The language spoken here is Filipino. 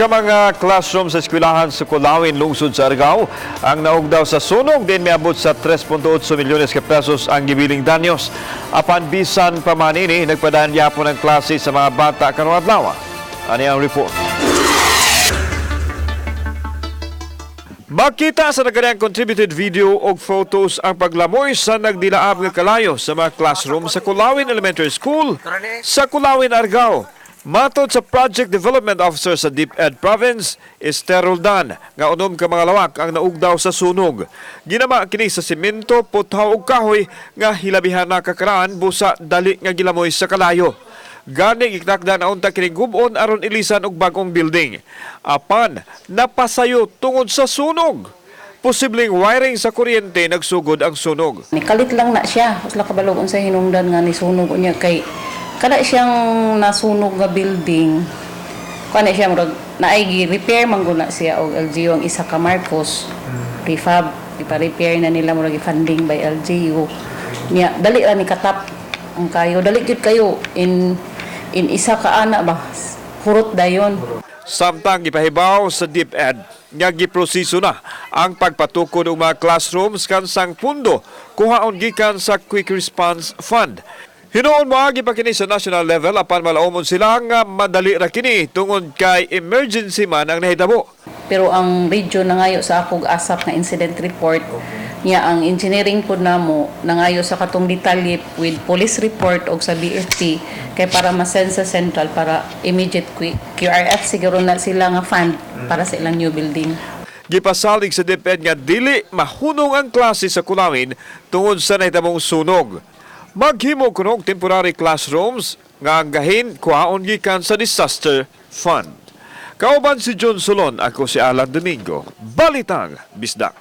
Ka mga classroom sa eskwelahan sa Kulawin, lungsod sa Argao, ang naugdaw sa sunog din miabot sa 3.8 milyones ka pesos ang gibiling danyos. Apan bisan pa man ini, nagpadaan yapon ng klase sa mga bata karong adlaw. Ani ang report. Makita sa nagkanyang contributed video o photos ang paglamoy sa nagdilaab nga kalayo sa mga classroom sa Kulawin Elementary School sa Kulawin, Argao. Matod sa Project Development Officer sa DepEd Province, Esther Roldan, nga unom ka mga lawak ang naugdaw sa sunog. Ginama kini sa simento, putaw ug kahoy nga hilabihan na kakaraan busa dali nga gilamoy sa kalayo. Gani iknakda na unta kini gubon aron ilisan og bagong building. Apan napasayo tungod sa sunog. Posibleng wiring sa kuryente nagsugod ang sunog. Nikalit lang na siya. Usla kabalog sa hinungdan nga ni sunog niya kay kada siyang nasunog nga building. Kana siya murag naay repair man guna siya og LGU ang isa ka Marcos refab ipa-repair na nila murag funding by LGU. Niya dali ra ni katap ang kayo dali gyud kayo in isa ka ana ba hurot dayon. Samtang gipahibaw sa DepEd nga giproseso na ang pagpatukod og mga classrooms kansang pundo kuhaon gikan sa Quick Response Fund. Hinuon moagi pa kini sa national level apan malaumon sila nga madali ra kini tungod kay emergency man ang nahitabo. Pero ang radyo nangayo sa akog ASAP nga incident report niya ang engineering pod namo nangayo sa katong detalye with police report og sa BFT kay para ma-send sa central para immediate QRF siguro na sila nga fund para sa ilang new building. Gipasalig sa DepEd nga dili mahunong ang klase sa Kulawin tungod sa nahitabong sunog. Maghimo kunog temporary classrooms nga ang gahin kuhaon gikan sa disaster fund. Kauban si John Solon, ako si Alan Domingo. Balitang Bisdak.